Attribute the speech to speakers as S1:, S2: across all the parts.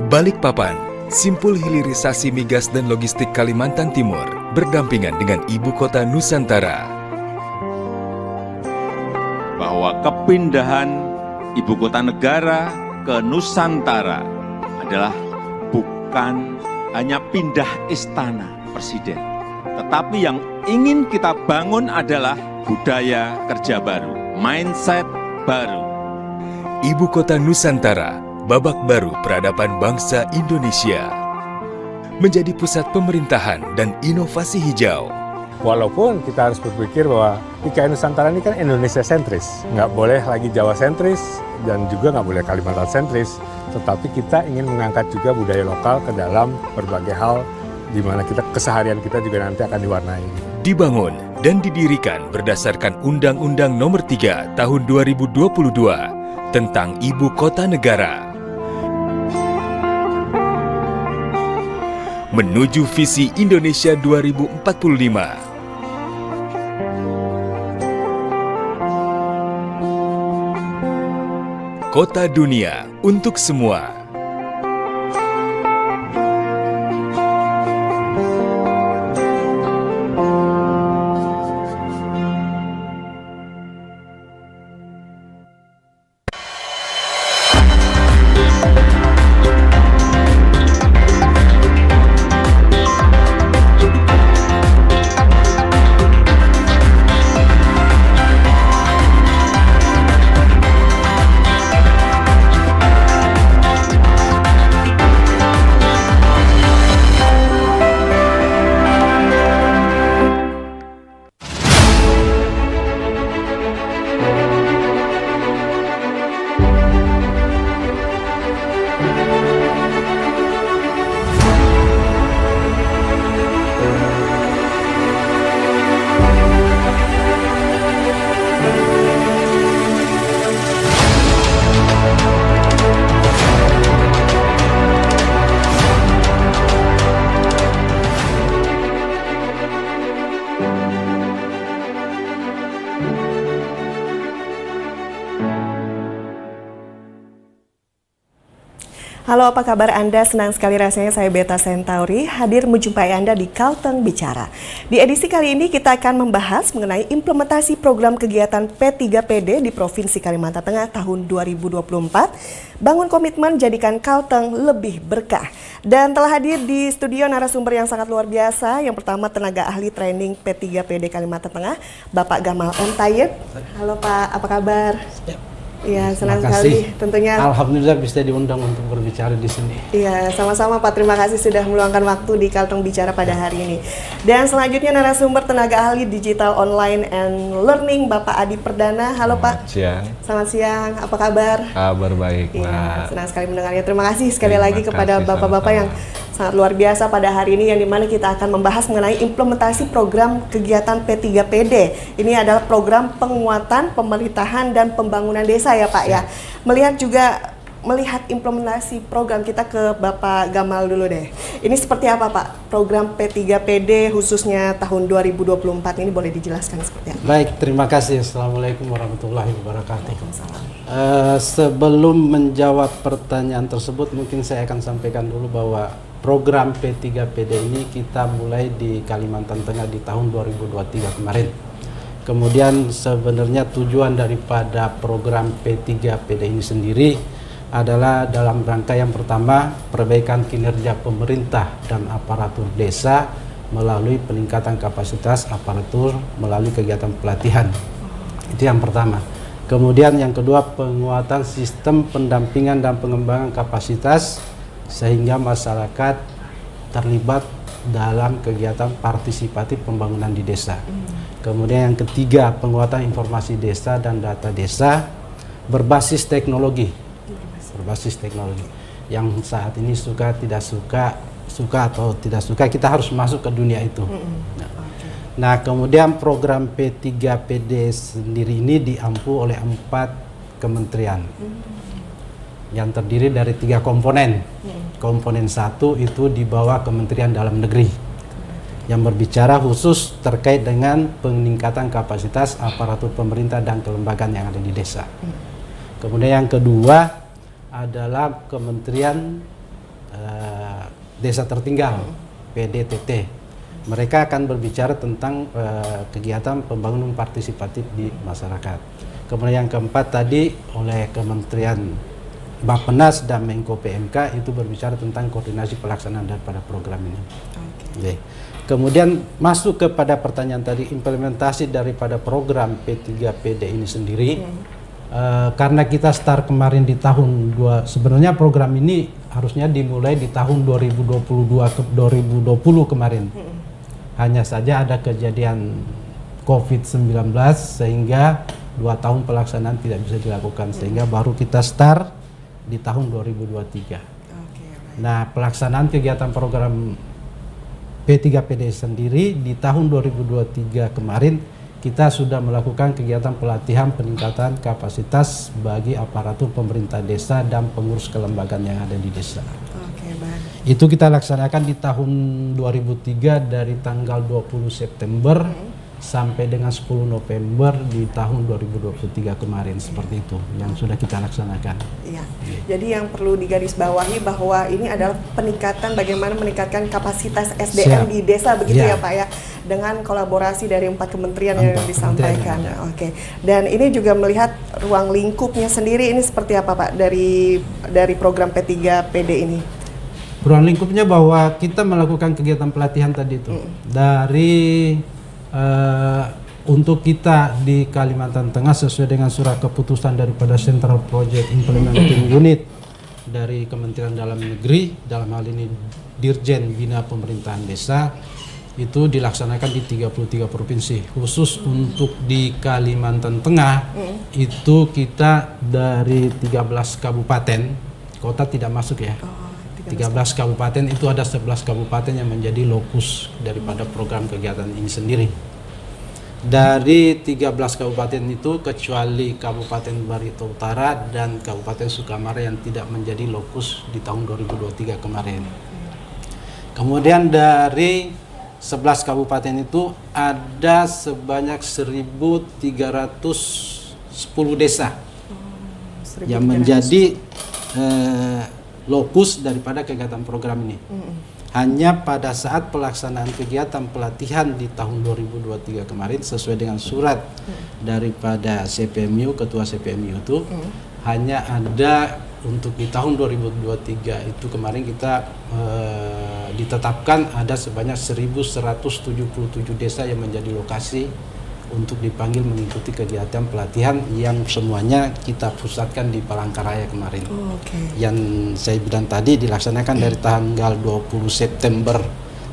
S1: Balikpapan, simpul hilirisasi migas dan logistik Kalimantan Timur, berdampingan dengan ibu kota Nusantara.
S2: Bahwa kepindahan ibu kota negara ke Nusantara adalah bukan hanya pindah istana presiden, tetapi yang ingin kita bangun adalah budaya kerja baru, mindset baru.
S1: Ibu kota Nusantara, babak baru peradaban bangsa Indonesia. Menjadi pusat pemerintahan dan inovasi hijau.
S3: Walaupun kita harus berpikir bahwa IKN Nusantara ini kan Indonesia sentris, nggak boleh lagi Jawa sentris dan juga nggak boleh Kalimantan sentris, tetapi kita ingin mengangkat juga budaya lokal ke dalam berbagai hal di mana keseharian kita juga nanti akan diwarnai.
S1: Dibangun dan didirikan berdasarkan Undang-Undang Nomor 3 Tahun 2022 tentang Ibu Kota Negara. Menuju visi Indonesia 2045. Kota dunia untuk semua.
S4: Halo, apa kabar Anda? Senang sekali rasanya saya Beta Centauri hadir menjumpai Anda di Kalteng Bicara. Di edisi kali ini kita akan membahas mengenai implementasi program kegiatan P3PD di Provinsi Kalimantan Tengah tahun 2024. Bangun komitmen jadikan Kalteng lebih berkah. Dan telah hadir di studio narasumber yang sangat luar biasa. Yang pertama tenaga ahli training P3PD Kalimantan Tengah, Bapak Gamal M. Tayyib. Halo Pak, apa kabar? Iya, senang sekali tentunya.
S5: Alhamdulillah bisa diundang untuk berbicara di sini.
S4: Iya, sama-sama Pak. Terima kasih sudah meluangkan waktu di Kalteng Bicara pada hari ini. Dan selanjutnya narasumber tenaga ahli digital online and learning, Bapak Adi Perdana. Halo Pak. Selamat siang. Apa kabar?
S6: Kabar baik, Mbak.
S4: Iya, senang sekali mendengarnya. Terima kasih sekali lagi kepada Bapak-Bapak yang sangat luar biasa pada hari ini, yang dimana kita akan membahas mengenai implementasi program kegiatan P3PD. Ini adalah program penguatan pemerintahan dan pembangunan desa ya Pak ya. Melihat implementasi program, kita ke Bapak Gamal dulu deh. Ini seperti apa Pak? Program P3PD khususnya tahun 2024 ini boleh dijelaskan seperti apa?
S5: Baik, terima kasih. Assalamualaikum warahmatullahi wabarakatuh. Sebelum menjawab pertanyaan tersebut, mungkin saya akan sampaikan dulu bahwa program P3PD ini kita mulai di Kalimantan Tengah di tahun 2023 kemarin. Kemudian sebenarnya tujuan daripada program P3PD ini sendiri adalah dalam rangka yang pertama, perbaikan kinerja pemerintah dan aparatur desa melalui peningkatan kapasitas aparatur melalui kegiatan pelatihan. Itu yang pertama. Kemudian yang kedua, penguatan sistem pendampingan dan pengembangan kapasitas sehingga masyarakat terlibat dalam kegiatan partisipatif pembangunan di desa. Kemudian yang ketiga, penguatan informasi desa dan data desa berbasis teknologi. Yang saat ini suka atau tidak suka, kita harus masuk ke dunia itu. Nah, kemudian program P3PD sendiri ini diampu oleh 4 kementerian yang terdiri dari 3 komponen. Komponen 1 itu di bawah Kementerian Dalam Negeri yang berbicara khusus terkait dengan peningkatan kapasitas aparatur pemerintah dan kelembagaan yang ada di desa. Kemudian yang kedua adalah Kementerian desa tertinggal PDTT. Mereka akan berbicara tentang kegiatan pembangunan partisipatif di masyarakat. Kemudian yang keempat tadi oleh Kementerian Bappenas dan Menko PMK itu berbicara tentang koordinasi pelaksanaan daripada program ini. Okay. Kemudian masuk kepada pertanyaan tadi, implementasi daripada program P3PD ini sendiri. Karena kita start kemarin di tahun sebenarnya program ini harusnya dimulai di tahun 2020 kemarin. Hanya saja ada kejadian COVID-19 sehingga 2 tahun pelaksanaan tidak bisa dilakukan, sehingga baru kita start di tahun 2023. Nah, pelaksanaan kegiatan program P3PD sendiri di tahun 2023 kemarin kita sudah melakukan kegiatan pelatihan peningkatan kapasitas bagi aparatur pemerintah desa dan pengurus kelembagaan yang ada di desa. Itu kita laksanakan di tahun 2003 dari tanggal 20 September sampai dengan 10 November di tahun 2023 kemarin, seperti itu yang sudah kita laksanakan. Iya.
S4: Jadi yang perlu digarisbawahi bahwa ini adalah peningkatan, bagaimana meningkatkan kapasitas SDM di desa, begitu ya Pak ya, dengan kolaborasi dari 4 kementerian yang disampaikan. Oke. Dan ini juga melihat ruang lingkupnya sendiri ini seperti apa Pak dari program P3PD ini?
S5: Ruang lingkupnya bahwa kita melakukan kegiatan pelatihan tadi itu dari untuk kita di Kalimantan Tengah sesuai dengan surat keputusan daripada Central Project Implementing Unit dari Kementerian Dalam Negeri, dalam hal ini Dirjen Bina Pemerintahan Desa, itu dilaksanakan di 33 provinsi. Khusus untuk di Kalimantan Tengah itu kita dari 13 kabupaten, kota tidak masuk ya. 13 kabupaten itu ada 11 kabupaten yang menjadi lokus daripada program kegiatan ini sendiri. Dari 13 kabupaten itu kecuali Kabupaten Barito Utara dan Kabupaten Sukamara yang tidak menjadi lokus di tahun 2023 kemarin. Kemudian dari 11 kabupaten itu ada sebanyak 1.310 desa yang menjadi lokus daripada kegiatan program ini. Hanya pada saat pelaksanaan kegiatan pelatihan di tahun 2023 kemarin sesuai dengan surat daripada CPMU, Ketua CPMU itu hanya ada untuk di tahun 2023 itu kemarin kita ditetapkan ada sebanyak 1.177 desa yang menjadi lokasi untuk dipanggil mengikuti kegiatan pelatihan yang semuanya kita pusatkan di Palangkaraya kemarin. Yang saya bilang tadi dilaksanakan dari tanggal 20 September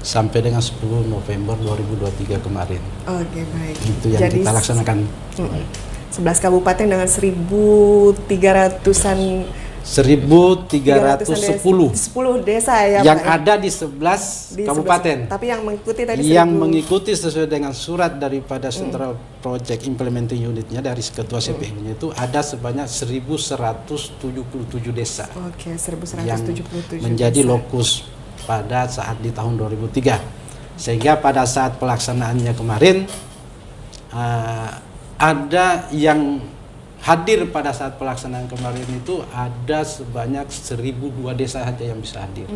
S5: sampai dengan 10 November 2023 kemarin.
S4: Baik.
S5: Itu yang jadi, kita laksanakan.
S4: 11 kabupaten dengan 1.300-an
S5: 1.310
S4: desa ya
S5: yang
S4: Pak,
S5: ada di 11 kabupaten.
S4: Tapi yang mengikuti tadi
S5: mengikuti sesuai dengan surat daripada Central Project Implementing Unitnya dari Ketua CPM-nya itu ada sebanyak 1.177 desa.
S4: 1.177
S5: yang menjadi lokus pada saat di tahun 2003. Sehingga pada saat pelaksanaannya kemarin ada yang hadir pada saat pelaksanaan kemarin itu ada sebanyak 1.002 desa saja yang bisa hadir.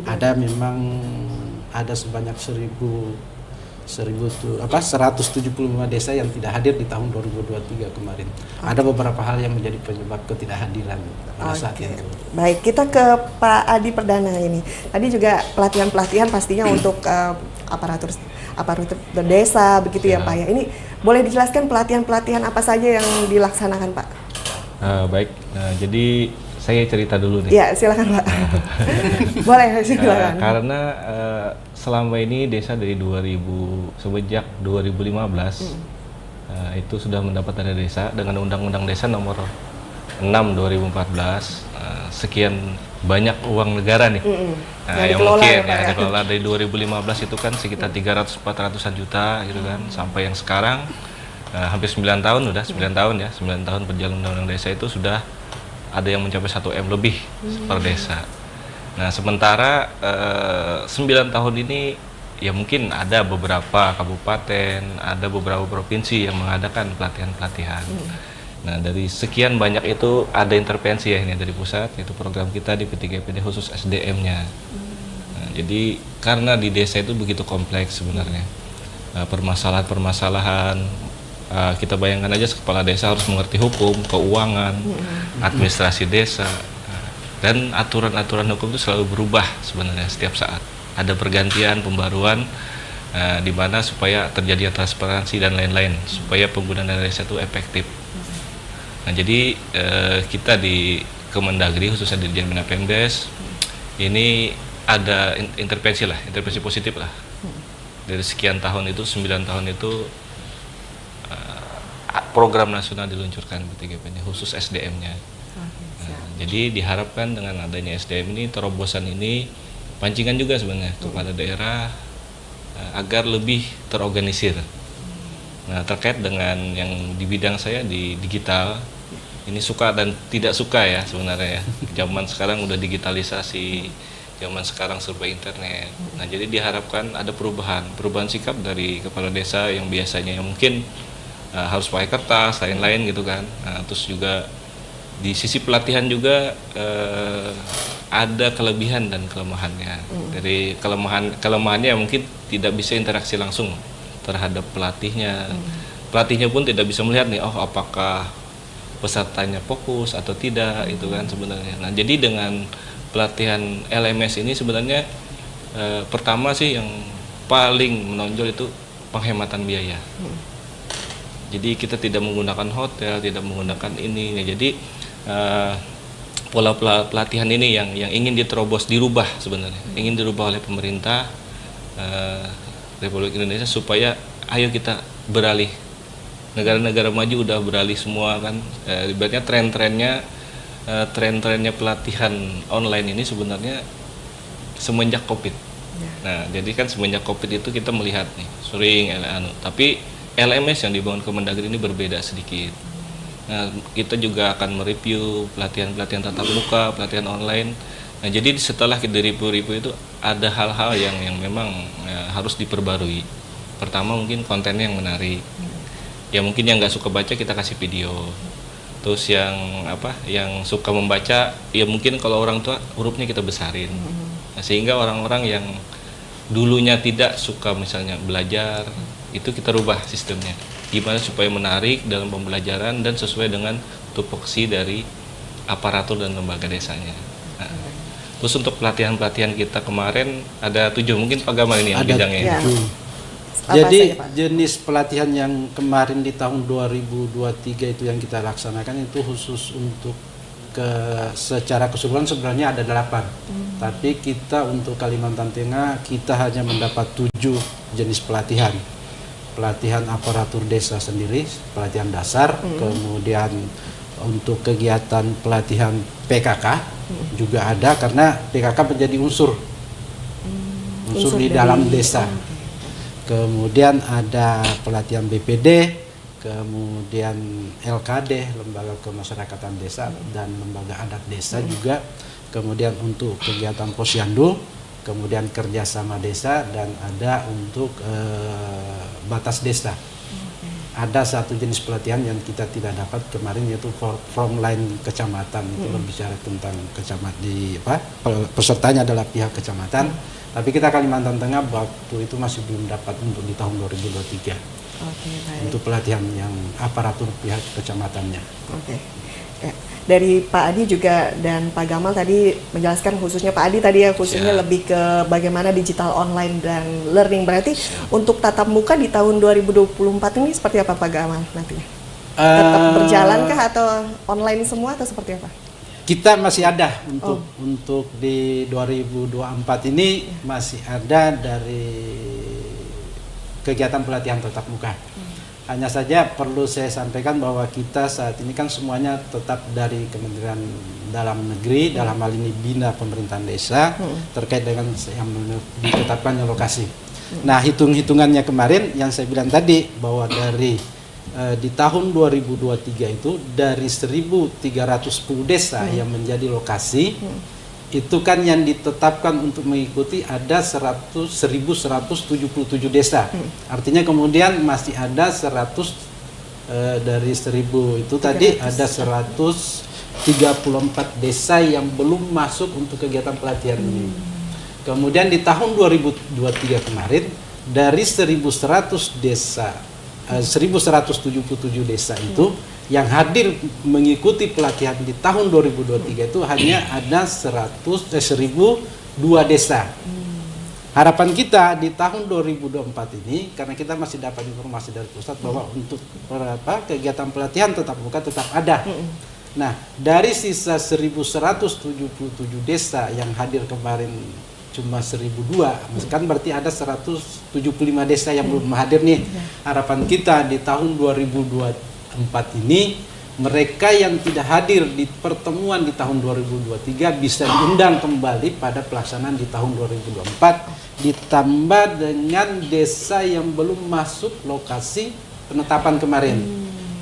S5: Ada memang ada sebanyak 175 desa yang tidak hadir di tahun 2023 kemarin. Ada beberapa hal yang menjadi penyebab ketidakhadiran pada saat itu. Baik,
S4: kita ke Pak Adi Perdana ini. Tadi juga pelatihan pastinya untuk aparatur desa begitu ya Pak ya. Ini boleh dijelaskan pelatihan apa saja yang dilaksanakan Pak?
S6: Baik, jadi saya cerita dulu nih.
S4: Ya, silakan Pak. Boleh, silakan.
S6: Karena selama ini desa dari sejak 2015 itu sudah mendapat dana desa dengan Undang-Undang Desa Nomor 6 2014. Sekian banyak uang negara nih yang mungkin ya dikelola dari 2015 itu kan sekitar 300-400an juta gitu kan, sampai yang sekarang hampir 9 tahun, udah 9 tahun ya, 9 tahun berjalan Undang-Undang Desa itu sudah ada yang mencapai 1 M lebih per desa. Nah sementara 9 tahun ini ya mungkin ada beberapa kabupaten, ada beberapa provinsi yang mengadakan pelatihan-pelatihan. Nah, dari sekian banyak itu ada intervensi ya ini dari pusat, yaitu program kita di P3PD khusus SDM-nya. Nah, jadi karena di desa itu begitu kompleks sebenarnya. Permasalahan-permasalahan, kita bayangkan aja kepala desa harus mengerti hukum, keuangan, administrasi desa, dan aturan-aturan hukum itu selalu berubah sebenarnya setiap saat. Ada pergantian, pembaruan, di mana supaya terjadi transparansi dan lain-lain, supaya penggunaan dana desa itu efektif. Nah, jadi kita di Kemendagri khususnya di Dirjen Bina Pemdes ini ada intervensi positif lah. Dari sekian tahun itu, 9 tahun itu program nasional diluncurkan P3PD khusus SDM-nya. Jadi diharapkan dengan adanya SDM ini, terobosan ini pancingan juga sebenarnya kepada daerah agar lebih terorganisir. Nah, terkait dengan yang di bidang saya di digital, ini suka dan tidak suka ya sebenarnya ya. Zaman sekarang udah digitalisasi, zaman sekarang serba internet. Nah, jadi diharapkan ada perubahan sikap dari kepala desa yang biasanya yang mungkin harus pakai kertas, lain-lain gitu kan. Nah, terus juga di sisi pelatihan juga ada kelebihan dan kelemahannya. Dari kelemahannya mungkin tidak bisa interaksi langsung terhadap pelatihnya. Pelatihnya pun tidak bisa melihat nih, oh apakah pesertanya fokus atau tidak, itu kan sebenarnya. Nah, jadi dengan pelatihan LMS ini sebenarnya pertama sih yang paling menonjol itu penghematan biaya. Jadi kita tidak menggunakan hotel, tidak menggunakan ini. Nah, jadi pola pelatihan ini yang ingin diterobos, dirubah sebenarnya, ingin dirubah oleh pemerintah Republik Indonesia supaya ayo kita beralih. Negara-negara maju udah beralih semua kan. Ibaratnya tren-trennya pelatihan online ini sebenarnya semenjak COVID. Nah, jadi kan semenjak COVID itu kita melihat nih sering tapi LMS yang dibangun Kemendagri ini berbeda sedikit. Nah, kita juga akan mereview pelatihan-pelatihan tatap muka, pelatihan online. Nah, jadi setelah kita review itu ada hal-hal yang memang harus diperbarui. Pertama mungkin kontennya yang menarik. Ya mungkin yang nggak suka baca kita kasih video. Terus yang suka membaca, ya mungkin kalau orang tua hurufnya kita besarin. Nah, sehingga orang-orang yang dulunya tidak suka misalnya belajar, itu kita rubah sistemnya. Gimana supaya menarik dalam pembelajaran dan sesuai dengan tupoksi dari aparatur dan lembaga desanya. Nah, terus untuk pelatihan-pelatihan kita kemarin ada 7, mungkin Pak Gamal ini yang bidangnya.
S5: Jadi jenis pelatihan yang kemarin di tahun 2023 itu yang kita laksanakan itu khusus untuk secara keseluruhan sebenarnya ada 8. Tapi kita untuk Kalimantan Tengah kita hanya mendapat 7 jenis pelatihan. Pelatihan aparatur desa sendiri, pelatihan dasar, kemudian untuk kegiatan pelatihan PKK juga ada karena PKK menjadi unsur di dalam desa. Kemudian ada pelatihan BPD, kemudian LKD, Lembaga Kemasyarakatan Desa, dan Lembaga Adat Desa juga. Kemudian untuk kegiatan posyandu, kemudian kerjasama desa, dan ada untuk batas desa. Ada satu jenis pelatihan yang kita tidak dapat kemarin yaitu frontline kecamatan, itu berbicara tentang pesertanya adalah pihak kecamatan. Tapi kita Kalimantan Tengah waktu itu masih belum dapat untuk di tahun 2023. Baik. Untuk pelatihan yang aparatur pihak kecamatannya.
S4: Ya. Dari Pak Adi juga dan Pak Gamal tadi menjelaskan, khususnya Pak Adi tadi ya khususnya lebih ke bagaimana digital online dan learning. Berarti untuk tatap muka di tahun 2024 ini seperti apa Pak Gamal nantinya? Tetap berjalankah atau online semua atau seperti apa?
S5: Kita masih ada untuk di 2024 ini masih ada dari kegiatan pelatihan tatap muka. Hanya saja perlu saya sampaikan bahwa kita saat ini kan semuanya tetap dari Kementerian Dalam Negeri, dalam hal ini Bina Pemerintahan Desa, terkait dengan yang ditetapkannya lokasi. Nah, hitung-hitungannya kemarin yang saya bilang tadi bahwa dari di tahun 2023 itu dari 1.310 desa yang menjadi lokasi itu kan yang ditetapkan untuk mengikuti ada 1.177 desa. Artinya kemudian masih ada 100 dari 1000 itu tadi ada 134 desa yang belum masuk untuk kegiatan pelatihan ini. Kemudian di tahun 2023 kemarin dari 1100 desa 1177 desa itu yang hadir mengikuti pelatihan di tahun 2023 itu hanya ada 1002 desa. Harapan kita di tahun 2024 ini, karena kita masih dapat informasi dari pusat bahwa untuk kegiatan pelatihan tetap muka tetap ada. Nah, dari sisa 1177 desa yang hadir kemarin cuma 1002, kan berarti ada 175 desa yang belum hadir nih. Harapan kita di tahun 2024 ini mereka yang tidak hadir di pertemuan di tahun 2023 bisa diundang kembali pada pelaksanaan di tahun 2024, ditambah dengan desa yang belum masuk lokasi penetapan kemarin.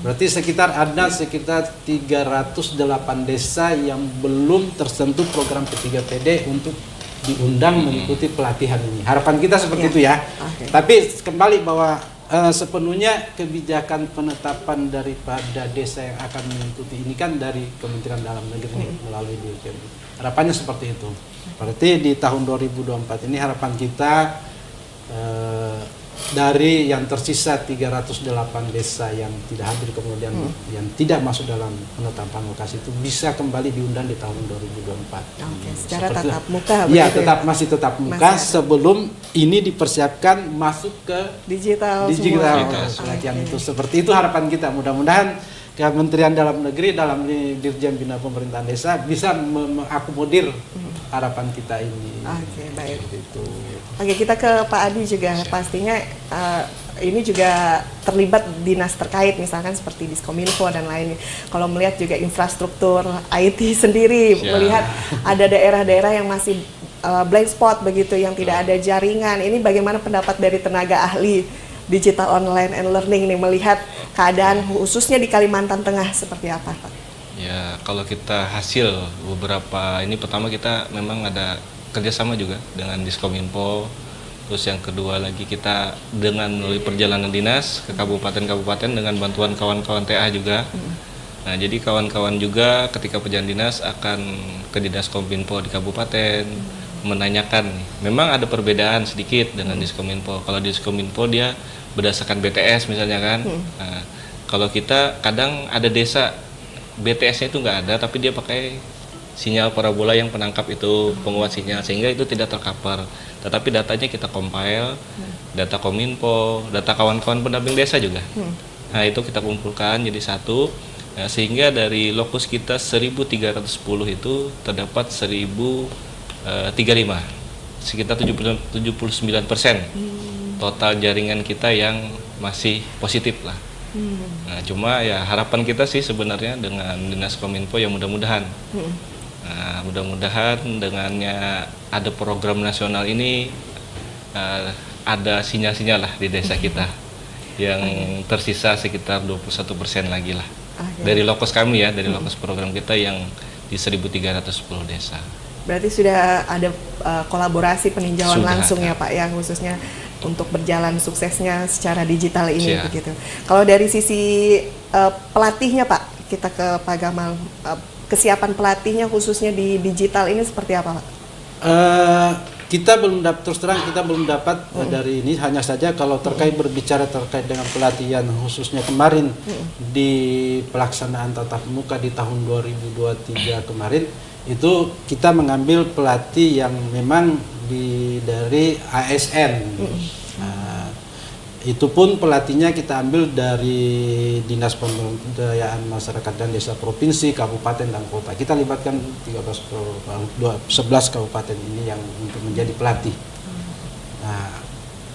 S5: Berarti ada sekitar 308 desa yang belum tersentuh program P3PD untuk diundang mengikuti pelatihan ini. Harapan kita seperti itu ya.
S4: Okay.
S5: Tapi kembali bahwa sepenuhnya kebijakan penetapan daripada desa yang akan mengikuti ini kan dari Kementerian Dalam Negeri melalui Dirjen. Harapannya seperti itu. Berarti di tahun 2024 ini harapan kita dari yang tersisa 308 desa yang tidak hadir kemudian yang tidak masuk dalam penetapan lokasi itu bisa kembali diundang di tahun 2024.
S4: Oke, secara tatap muka.
S5: Iya, masih tetap muka sebelum ini dipersiapkan masuk ke
S4: digital
S5: pelatihan itu. Seperti itu harapan kita. Mudah-mudahan Kementerian Dalam Negeri dalam Dirjen Bina Pemerintahan Desa bisa mengakomodir harapan kita ini.
S4: Oke, baik.
S5: Itu.
S4: Oke, kita ke Pak Adi juga. Pastinya ini juga terlibat dinas terkait, misalkan seperti Diskominfo dan lainnya. Kalau melihat juga infrastruktur IT sendiri, melihat ada daerah-daerah yang masih blind spot begitu, yang tidak ada jaringan. Ini bagaimana pendapat dari tenaga ahli digital online and learning nih, melihat keadaan khususnya di Kalimantan Tengah seperti apa, Pak?
S6: Ya, kalau kita hasil beberapa ini, pertama kita memang ada kerjasama juga dengan Diskominfo, terus yang kedua lagi kita dengan melalui perjalanan dinas ke kabupaten-kabupaten dengan bantuan kawan-kawan TA juga. Nah, jadi kawan-kawan juga ketika perjalanan dinas akan ke Dinas Kominfo di kabupaten menanyakan. Memang ada perbedaan sedikit dengan Diskominfo. Kalau Diskominfo dia berdasarkan BTS misalnya kan. Nah, kalau kita kadang ada desa BTS-nya itu nggak ada, tapi dia pakai sinyal parabola yang penangkap itu penguat sinyal, sehingga itu tidak tercover. Tetapi datanya kita compile, data Kominfo, data kawan-kawan pendamping desa juga. Nah, itu kita kumpulkan jadi satu. Nah, sehingga dari lokus kita 1310 itu terdapat 1035, sekitar 79% total jaringan kita yang masih positif lah. Nah, cuma ya harapan kita sih sebenarnya dengan Dinas Kominfo ya mudah-mudahan, nah, mudah-mudahan dengannya ada program nasional ini ada sinyal-sinyal lah di desa kita yang tersisa sekitar 21% lagi lah. Dari lokus kami ya, dari lokus program kita yang di 1310 desa.
S4: Berarti sudah ada kolaborasi peninjauan
S6: Sudah
S4: langsung
S6: ada.
S4: ya Pak, yang khususnya untuk berjalan suksesnya secara digital ini begitu. Kalau dari sisi pelatihnya Pak, kita ke Pak Gamal, kesiapan pelatihnya khususnya di digital ini seperti apa Pak?
S5: Kita belum terus terang kita belum dapat dari ini, hanya saja kalau berbicara terkait dengan pelatihan khususnya kemarin di pelaksanaan tatap muka di tahun 2023 kemarin itu kita mengambil pelatih yang memang dari ASN. Nah, itu pun pelatihnya kita ambil dari Dinas Pemberdayaan Masyarakat dan Desa Provinsi, Kabupaten dan Kota. Kita libatkan 11 kabupaten ini yang untuk menjadi pelatih. Nah,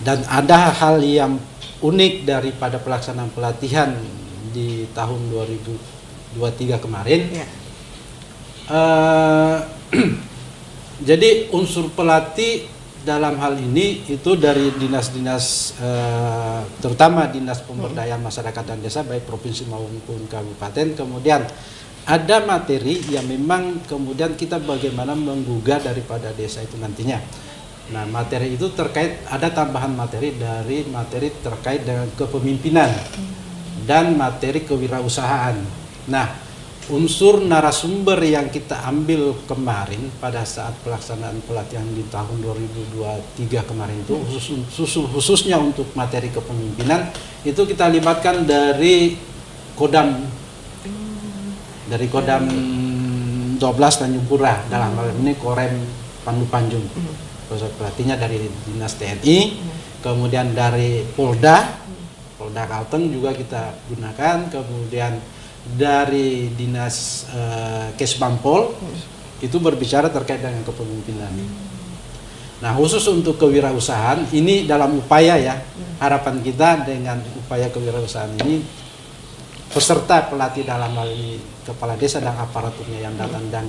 S5: dan ada hal yang unik daripada pelaksanaan pelatihan di tahun 2023 kemarin. Jadi unsur pelatih dalam hal ini itu dari dinas-dinas terutama Dinas Pemberdayaan Masyarakat dan Desa baik provinsi maupun kabupaten. Kemudian ada materi yang memang kemudian kita bagaimana menggugah daripada desa itu nantinya. Nah, materi itu terkait, ada tambahan materi dari materi terkait dengan kepemimpinan. dan materi kewirausahaan. Nah, unsur narasumber yang kita ambil kemarin pada saat pelaksanaan pelatihan di tahun 2023 kemarin itu khususnya untuk materi kepemimpinan itu kita libatkan dari Kodam 12 Tanjung Pura, dalam hal ini Korem Pandu Panjung. Pusat pelatihnya dari Dinas TNI, kemudian dari Polda Kalteng juga kita gunakan, kemudian dari Dinas Kesbampol itu berbicara terkait dengan kepemimpinan. Nah, khusus untuk kewirausahaan ini dalam upaya ya, harapan kita dengan upaya kewirausahaan ini peserta pelatih dalam hal ini kepala desa dan aparaturnya yang datang dan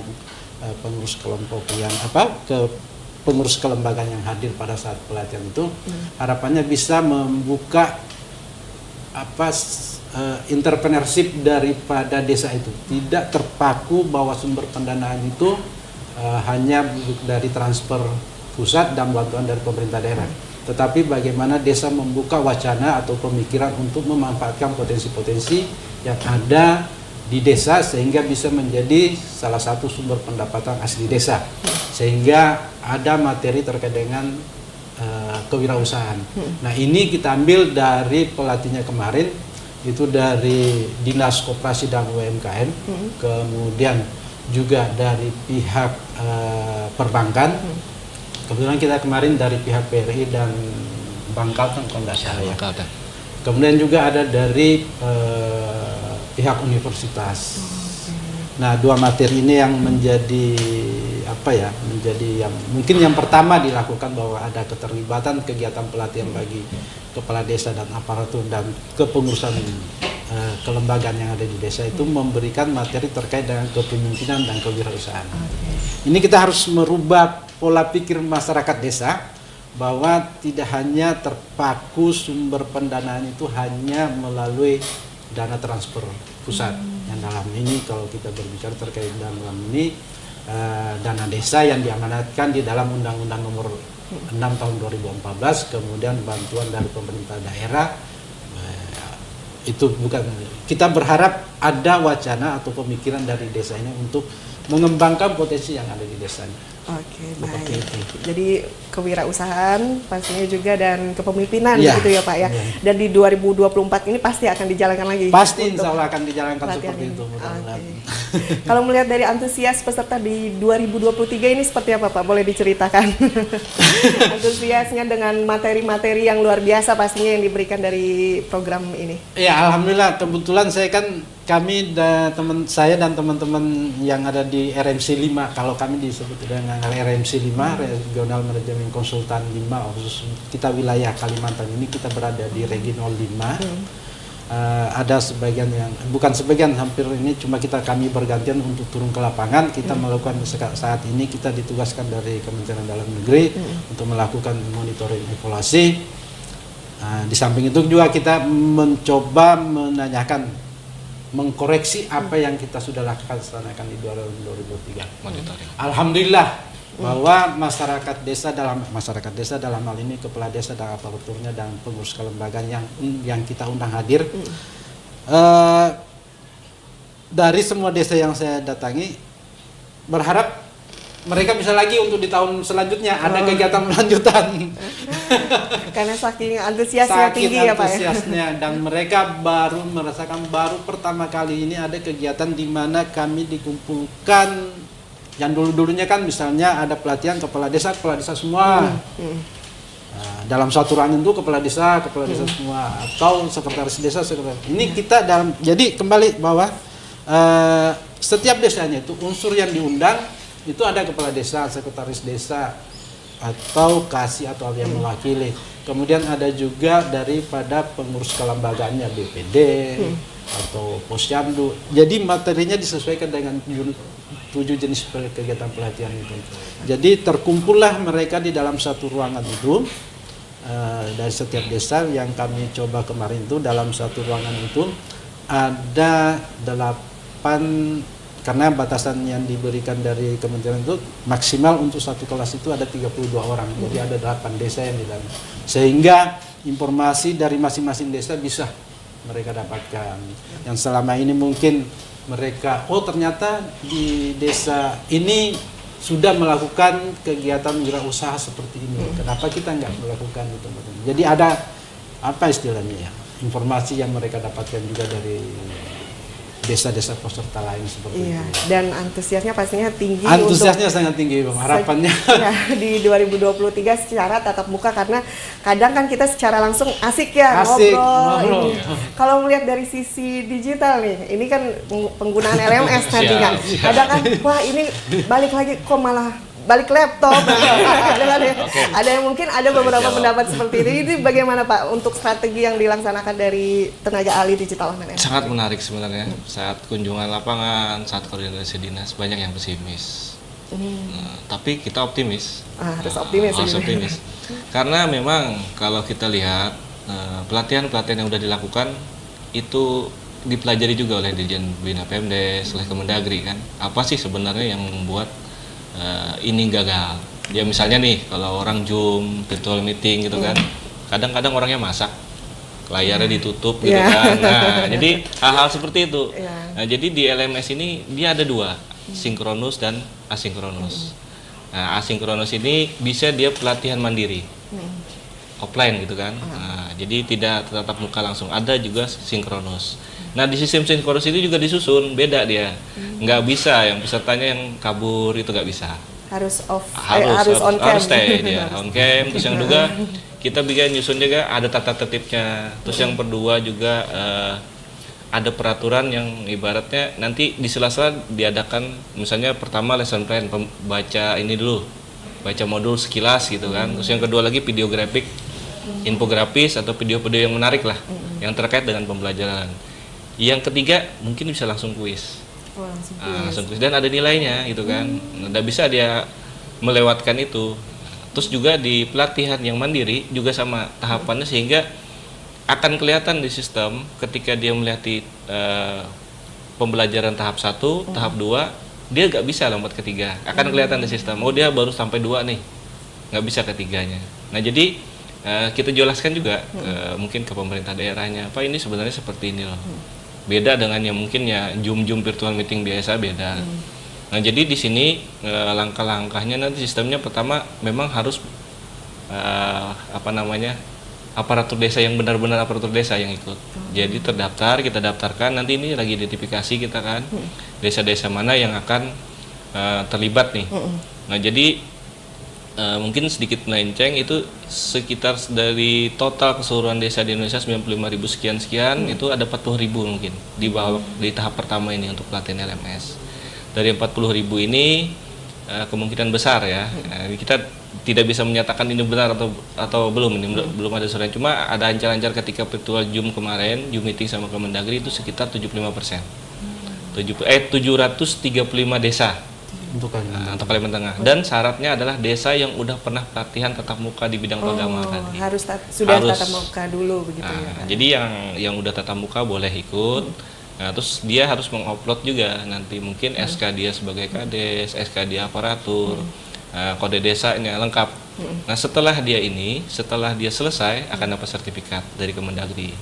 S5: pengurus kelompok yang pengurus kelembagaan yang hadir pada saat pelatihan itu harapannya bisa membuka entrepreneurship daripada desa itu, tidak terpaku bahwa sumber pendanaan itu hanya dari transfer pusat dan bantuan dari pemerintah daerah, tetapi bagaimana desa membuka wacana atau pemikiran untuk memanfaatkan potensi-potensi yang ada di desa sehingga bisa menjadi salah satu sumber pendapatan asli desa, sehingga ada materi terkait dengan kewirausahaan. Nah, ini kita ambil dari pelatihnya kemarin itu dari Dinas Koperasi dan UMKM, kemudian juga dari pihak perbankan, kebetulan kita kemarin dari pihak BRI dan Bank Kalteng kalau nggak salah ya. Kemudian juga ada dari pihak universitas. Nah, dua materi ini yang menjadi menjadi yang mungkin yang pertama dilakukan bahwa ada keterlibatan kegiatan pelatihan bagi kepala desa dan aparatur dan kepengurusan kelembagaan yang ada di desa itu memberikan materi terkait dengan kepemimpinan dan kewirausahaan. Ini kita harus merubah pola pikir masyarakat desa bahwa tidak hanya terpaku sumber pendanaan itu hanya melalui dana transfer pusat. Yang dalam ini kalau kita berbicara terkait dalam ini dana desa yang diamanatkan di dalam Undang-Undang Nomor 6 Tahun 2014, kemudian bantuan dari pemerintah daerah, itu bukan, kita berharap ada wacana atau pemikiran dari desa ini untuk mengembangkan potensi yang ada di desanya.
S4: Oke, baik. Jadi kewirausasahaan pastinya juga dan kepemimpinan gitu ya Pak ya. Dan di 2024 ini pasti akan dijalankan lagi.
S5: Pasti insya Allah akan dijalankan seperti itu.
S4: Kalau melihat dari antusias peserta di 2023 ini seperti apa Pak? Boleh diceritakan? Antusiasnya dengan materi-materi yang luar biasa pastinya yang diberikan dari program ini. Ya,
S5: alhamdulillah kebetulan kami saya dan teman-teman yang ada di RMC 5, kalau kami disebut dengan RMC 5, Regional Manajemen Konsultan 5, khusus kita wilayah Kalimantan ini kita berada di Regional 5. Ada sebagian yang, bukan sebagian, hampir ini cuma kami bergantian untuk turun ke lapangan. Kita melakukan saat ini kita ditugaskan dari Kementerian Dalam Negeri untuk melakukan monitoring evaluasi. Di samping itu juga kita mencoba menanyakan, mengkoreksi apa yang kita sudah lakukan setelahkan di 2023. Alhamdulillah bahwa masyarakat desa dalam hal ini kepala desa dan aparaturnya dan pengurus kelembagaan yang kita undang hadir dari semua desa yang saya datangi, berharap mereka bisa lagi untuk di tahun selanjutnya ada kegiatan lanjutan.
S4: Karena saking antusiasnya tinggi ya Pak ya.
S5: Dan mereka baru merasakan pertama kali ini ada kegiatan di mana kami dikumpulkan. Yang dulunya kan misalnya ada pelatihan kepala desa semua. Dalam satu ruangan itu kepala desa semua, atau sekretaris desa. Ini kita jadi kembali bahwa setiap desanya itu unsur yang diundang itu ada kepala desa, sekretaris desa, atau kasih atau yang mewakili. Kemudian ada juga daripada pengurus kelembagaannya BPD atau Posyandu. Jadi materinya disesuaikan dengan 7 jenis kegiatan pelatihan itu. Jadi terkumpullah mereka di dalam satu ruangan itu dari setiap desa. Yang kami coba kemarin itu dalam satu ruangan itu ada 8, karena batasan yang diberikan dari kementerian itu maksimal untuk satu kelas itu ada 32 orang. Jadi ada 8 desa yang di dalam. Sehingga informasi dari masing-masing desa bisa mereka dapatkan. Yang selama ini mungkin mereka, oh ternyata di desa ini sudah melakukan kegiatan wirausaha seperti ini. Kenapa kita nggak melakukan itu? Jadi ada apa istilahnya ya, informasi yang mereka dapatkan juga dari desa-desa peserta lain seperti
S4: Iya,
S5: itu.
S4: dan antusiasnya pastinya tinggi.
S5: Antusiasnya sangat tinggi, Bang. Harapannya
S4: Ya, di 2023 secara tatap muka, karena kadang kan kita secara langsung asik ya
S5: Asik,
S4: ngobrol.
S5: ngobrol.
S4: Kalau melihat dari sisi digital nih, ini kan penggunaan LMS nantinya. Kadang kan, wah ini balik lagi kok malah balik laptop. Ada yang mungkin ada beberapa pendapat seperti ini. Ini bagaimana Pak untuk strategi yang dilaksanakan dari tenaga ahli digital online?
S6: Sangat menarik sebenarnya. Saat kunjungan lapangan, saat koordinasi dinas, banyak yang pesimis. Tapi kita optimis.
S4: Harus optimis.
S6: Harus
S4: gitu.
S6: optimis. Karena memang kalau kita lihat pelatihan-pelatihan yang sudah dilakukan itu dipelajari juga oleh Dirjen Bina Pemdes, oleh Kemendagri kan. Apa sih sebenarnya yang membuat ini gagal? Ya misalnya nih kalau orang Zoom, virtual meeting gitu kan, kadang-kadang orangnya masak, layarnya ditutup gitu kan. Nah, jadi hal-hal seperti itu. Nah, jadi di LMS ini dia ada dua, sinkronus dan asinkronus. Nah, asinkronus ini bisa dia pelatihan mandiri, offline gitu kan. Nah, jadi tidak tatap muka langsung, ada juga sinkronus. Nah, di sistem sinkronus ini juga disusun, beda dia. Nggak bisa yang pesertanya yang kabur itu nggak bisa.
S4: Harus off,
S6: Harus
S4: on cam.
S6: harus stay dia on cam. Terus yang juga kita bikin nyusun juga ada tata tertibnya. Terus yang kedua juga ada peraturan yang ibaratnya nanti di sela-sela diadakan, misalnya pertama lesson plan, baca ini dulu, baca modul sekilas gitu kan. Terus yang kedua lagi video grafik, infografis atau video-video yang menarik lah, yang terkait dengan pembelajaran. Yang ketiga mungkin bisa langsung kuis.
S4: Oh,
S6: Langsung kuis dan ada nilainya gitu kan. Nggak bisa dia melewatkan itu. Terus juga di pelatihan yang mandiri juga sama tahapannya, sehingga akan kelihatan di sistem ketika dia melihat di pembelajaran tahap 1, tahap 2, dia nggak bisa lompat ketiga. Akan kelihatan di sistem, oh dia baru sampai 2 nih, nggak bisa ketiganya. Nah jadi kita jelaskan juga mungkin ke pemerintah daerahnya, Pak ini sebenarnya seperti ini loh. Beda dengan yang mungkin ya Zoom virtual meeting biasa, beda. Nah jadi di sini langkah-langkahnya nanti sistemnya pertama memang harus aparatur desa yang benar-benar aparatur desa yang ikut. Jadi terdaftar, kita daftarkan, nanti ini lagi identifikasi kita kan desa-desa mana yang akan terlibat nih. Nah jadi mungkin sedikit melenceng, itu sekitar dari total keseluruhan desa di Indonesia 95.000 sekian itu ada 40.000 mungkin di bawah di tahap pertama ini untuk pelatihan LMS. Dari 40.000 ini kemungkinan besar ya, kita tidak bisa menyatakan ini benar atau belum, ini belum ada surat, cuma ada ancar-ancar ketika virtual Zoom kemarin, Zoom meeting sama Kemendagri itu sekitar 75%. 735 desa untuk Kalimantan Tengah. Dan syaratnya adalah desa yang udah pernah pelatihan tatap muka di bidang keagamaan tadi.
S4: Sudah tatap muka dulu begitu ya.
S6: Jadi yang udah tatap muka boleh ikut. Nah, terus dia harus mengupload juga nanti mungkin SK dia sebagai Kades, SK dia aparatur, kode desanya lengkap. Nah, setelah dia selesai akan dapat sertifikat dari Kemendagri.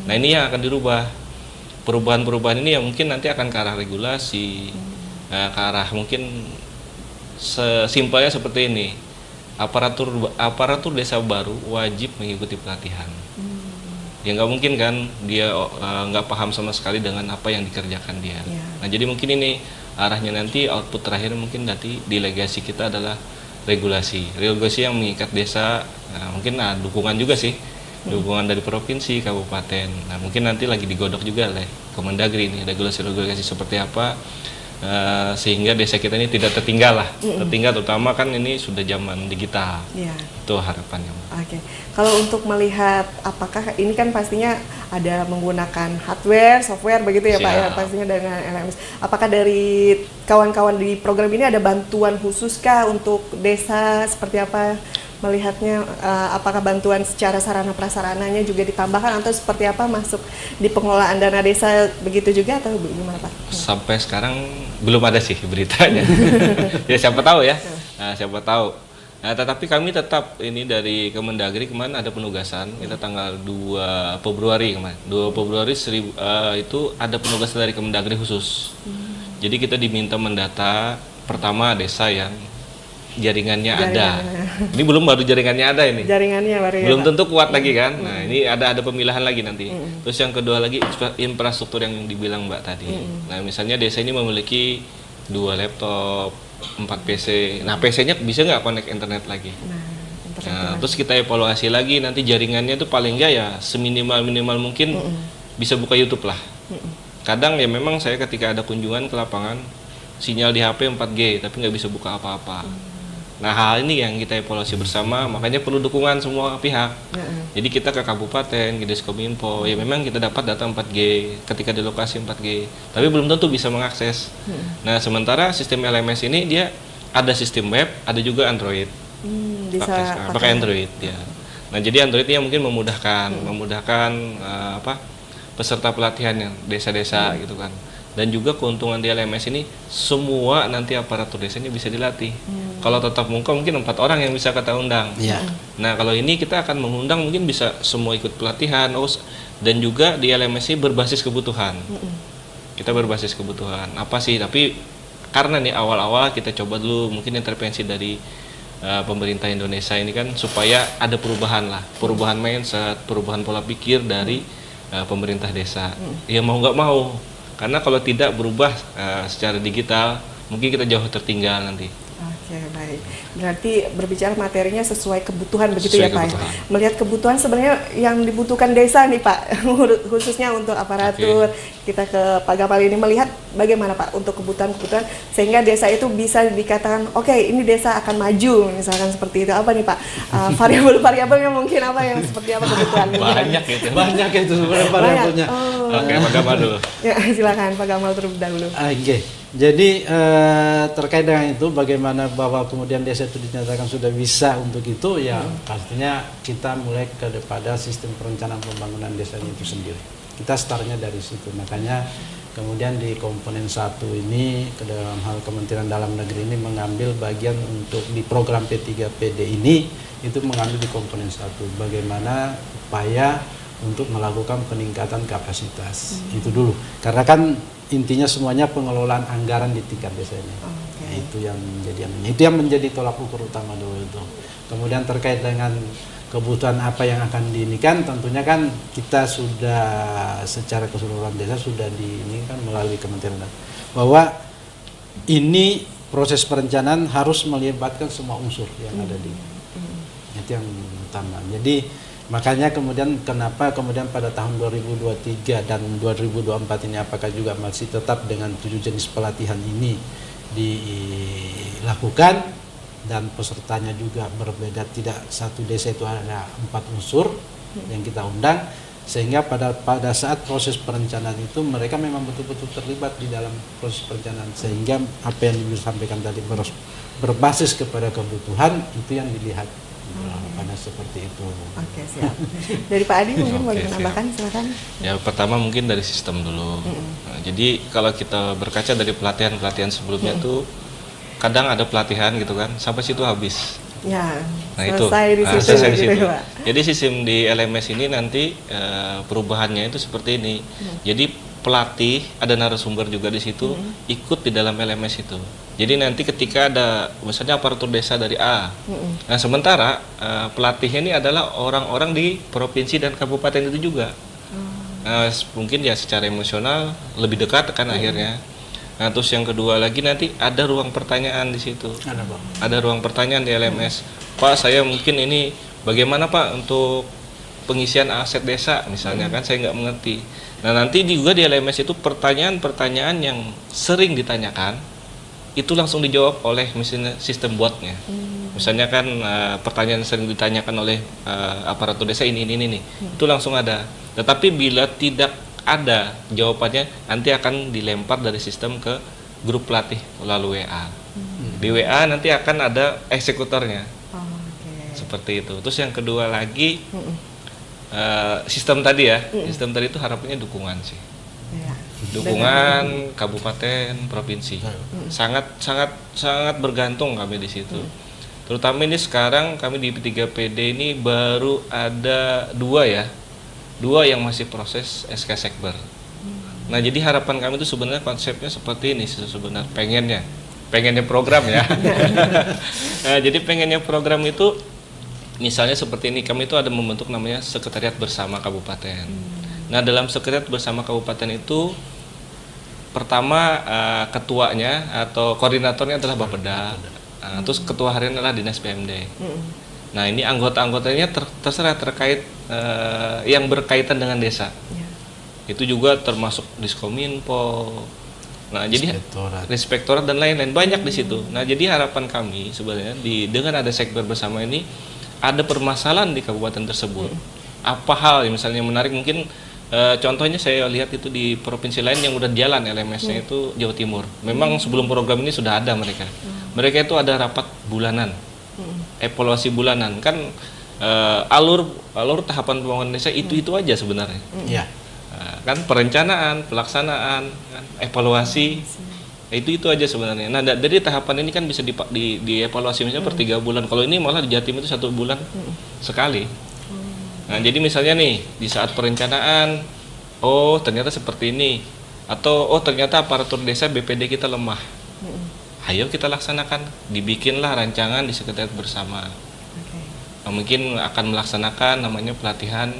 S6: Nah, ini yang akan dirubah. Perubahan-perubahan ini yang mungkin nanti akan ke arah regulasi, ke arah mungkin sesimpelnya seperti ini. Aparatur desa baru wajib mengikuti pelatihan. Ya nggak mungkin kan dia nggak paham sama sekali dengan apa yang dikerjakan dia. Nah jadi mungkin ini arahnya nanti output terakhir mungkin nanti di legasi kita adalah regulasi yang mengikat desa. Nah, mungkin dukungan juga sih, dukungan dari provinsi, kabupaten. Nah mungkin nanti lagi digodok juga oleh Kemendagri ini regulasi seperti apa. Sehingga desa kita ini tidak tertinggal lah, tertinggal terutama kan ini sudah zaman digital. Itu harapannya.
S4: Oke. Kalau untuk melihat apakah ini kan pastinya ada menggunakan hardware, software begitu ya Pak ya, pastinya dengan LMS. Apakah dari kawan-kawan di program ini ada bantuan khusus kah untuk desa, seperti apa melihatnya, apakah bantuan secara sarana prasarananya juga ditambahkan atau seperti apa masuk di pengelolaan dana desa begitu juga atau gimana Pak?
S6: Sampai sekarang belum ada sih beritanya. Ya siapa tahu ya. Nah, siapa tahu. Nah, tetapi kami tetap ini dari Kemendagri kemarin ada penugasan, kita tanggal 2 Februari kemarin. 2 Februari itu ada penugasan dari Kemendagri khusus. Jadi kita diminta mendata pertama desa yang jaringannya ada. Ini belum baru jaringannya ada ini.
S4: Jaringannya baru ya,
S6: Belum
S4: Pak?
S6: tentu kuat lagi kan. Nah, ini ada pemilahan lagi nanti. Terus yang kedua lagi infrastruktur yang dibilang Mbak tadi. Nah, misalnya desa ini memiliki 2 laptop, 4 PC. Nah, PC-nya bisa nggak connect internet lagi? Nah, terus kita evaluasi lagi nanti jaringannya itu paling nggak ya seminimal mungkin bisa buka YouTube lah. Kadang ya memang saya ketika ada kunjungan ke lapangan sinyal di HP 4G tapi nggak bisa buka apa-apa. Nah, hal ini yang kita evaluasi bersama, makanya perlu dukungan semua pihak. Jadi kita ke kabupaten, ke Diskominfo, ya memang kita dapat data 4G ketika di lokasi 4G, tapi belum tentu bisa mengakses. Nah, sementara sistem LMS ini dia ada sistem web, ada juga Android.
S4: Bisa
S6: pakai Android ya. Nah, jadi Android ini mungkin memudahkan peserta pelatihan yang desa-desa gitu kan. Dan juga keuntungan di LMS ini semua nanti aparatur desa ini bisa dilatih. Kalau tetap muka mungkin 4 orang yang bisa kita undang. Nah, kalau ini kita akan mengundang mungkin bisa semua ikut pelatihan. Dan juga di LMS ini berbasis kebutuhan. Kita berbasis kebutuhan. Apa sih? Tapi karena nih awal-awal kita coba dulu mungkin intervensi dari pemerintah Indonesia ini kan supaya ada perubahan lah. Perubahan mindset, perubahan pola pikir dari pemerintah desa. Ya mau nggak mau. Karena kalau tidak berubah secara digital, mungkin kita jauh tertinggal nanti.
S4: Oke, baik. Berarti berbicara materinya sesuai kebutuhan begitu
S6: Sesuai
S4: ya, Pak?
S6: kebutuhan.
S4: Melihat kebutuhan sebenarnya yang dibutuhkan desa nih, Pak, khususnya untuk aparatur. Kita ke Pak Gamal ini melihat bagaimana, Pak, untuk kebutuhan-kebutuhan sehingga desa itu bisa dikatakan, oke, ini desa akan maju, misalkan seperti itu. Apa nih, Pak? Variabel-variabelnya mungkin apa yang seperti apa kebutuhan?
S6: Banyak itu.
S5: Banyak itu sebenarnya variabelnya.
S6: Oke, Pak Gamal dulu.
S4: Ya, silakan Pak Gamal terlebih dahulu.
S5: Oke. Jadi terkait dengan itu bagaimana bahwa kemudian desa itu dinyatakan sudah bisa untuk itu ya pastinya kita mulai kepada sistem perencanaan pembangunan desanya itu sendiri. Kita startnya dari situ, makanya kemudian di komponen 1 ini ke dalam hal Kementerian Dalam Negeri ini mengambil bagian untuk di program P3PD ini itu mengambil di komponen 1 bagaimana upaya untuk melakukan peningkatan kapasitas. Itu dulu. Karena kan intinya semuanya pengelolaan anggaran di tingkat desanya. Nah, itu yang menjadi tolak ukur utama dulu itu. Kemudian terkait dengan kebutuhan apa yang akan diinikan, tentunya kan kita sudah secara keseluruhan desa sudah diinikan melalui Kementerian bahwa ini proses perencanaan harus melibatkan semua unsur yang ada di itu yang utama. Jadi makanya kemudian kenapa kemudian pada tahun 2023 dan 2024 ini apakah juga masih tetap dengan 7 jenis pelatihan ini dilakukan dan pesertanya juga berbeda, tidak satu desa itu ada 4 unsur yang kita undang sehingga pada saat proses perencanaan itu mereka memang betul-betul terlibat di dalam proses perencanaan sehingga apa yang disampaikan tadi berbasis kepada kebutuhan itu yang dilihat. Pada seperti itu.
S4: Oke, siap. Dari Pak Adi mungkin mau menambahkan, silakan.
S6: Ya, pertama mungkin dari sistem dulu. Nah, jadi kalau kita berkaca dari pelatihan-pelatihan sebelumnya tuh kadang ada pelatihan gitu kan, sampai situ habis.
S4: Ya,
S6: Nah,
S4: selesai di situ.
S6: selesai di
S4: gitu,
S6: situ.
S4: Pak.
S6: Jadi sistem di LMS ini nanti perubahannya itu seperti ini. Jadi pelatih ada narasumber juga di situ ikut di dalam LMS itu. Jadi nanti ketika ada misalnya aparatur desa dari A, nah sementara pelatihnya ini adalah orang-orang di provinsi dan kabupaten itu juga. Mungkin ya secara emosional lebih dekat kan akhirnya. Nah, terus yang kedua lagi nanti ada ruang pertanyaan di situ. Ada ruang pertanyaan di LMS. Pak, saya mungkin ini bagaimana Pak untuk pengisian aset desa misalnya kan saya nggak mengerti. Nah, nanti juga di LMS itu pertanyaan-pertanyaan yang sering ditanyakan itu langsung dijawab oleh misalnya sistem botnya. Misalnya kan pertanyaan yang sering ditanyakan oleh aparatur desa ini itu langsung ada. Tetapi bila tidak ada jawabannya nanti akan dilempar dari sistem ke grup pelatih melalui WA. Di WA nanti akan ada eksekutornya. Seperti itu. Terus yang kedua lagi sistem tadi ya, sistem tadi itu harapannya dukungan sih, dukungan kabupaten, provinsi, sangat bergantung kami di situ. Terutama ini sekarang kami di P3PD ini baru ada 2 yang masih proses SK Sekber. Nah, jadi harapan kami itu sebenarnya konsepnya seperti ini sebenarnya, pengennya program ya. Nah, jadi pengennya program itu misalnya seperti ini, kami itu ada membentuk namanya Sekretariat Bersama Kabupaten. Nah, dalam Sekretariat Bersama Kabupaten itu pertama ketuanya atau koordinatornya adalah Bapeda. Terus ketua harian adalah Dinas PMD. Nah, ini anggota-anggotanya terserah terkait yang berkaitan dengan desa. Itu juga termasuk Diskominfo. Nah, jadi Inspektorat dan lain-lain banyak di situ. Nah, jadi harapan kami sebenarnya dengan ada Sekber Bersama ini ada permasalahan di kabupaten tersebut. Apa hal yang misalnya menarik mungkin contohnya saya lihat itu di provinsi lain yang udah jalan LMS-nya itu Jawa Timur. Memang sebelum program ini sudah ada mereka. Mereka itu ada rapat bulanan. Evaluasi bulanan kan alur tahapan pembangunan desa itu aja sebenarnya. Kan perencanaan, pelaksanaan, kan, evaluasi itu aja sebenarnya. Nah, dari tahapan ini kan bisa dievaluasi misalnya per 3 bulan. Kalau ini malah di Jatim itu 1 bulan sekali. Nah, jadi misalnya nih di saat perencanaan, oh ternyata seperti ini, atau oh ternyata aparatur desa BPD kita lemah. Ayo kita laksanakan, dibikinlah rancangan di Sekretariat Bersama. Nah, mungkin akan melaksanakan namanya pelatihan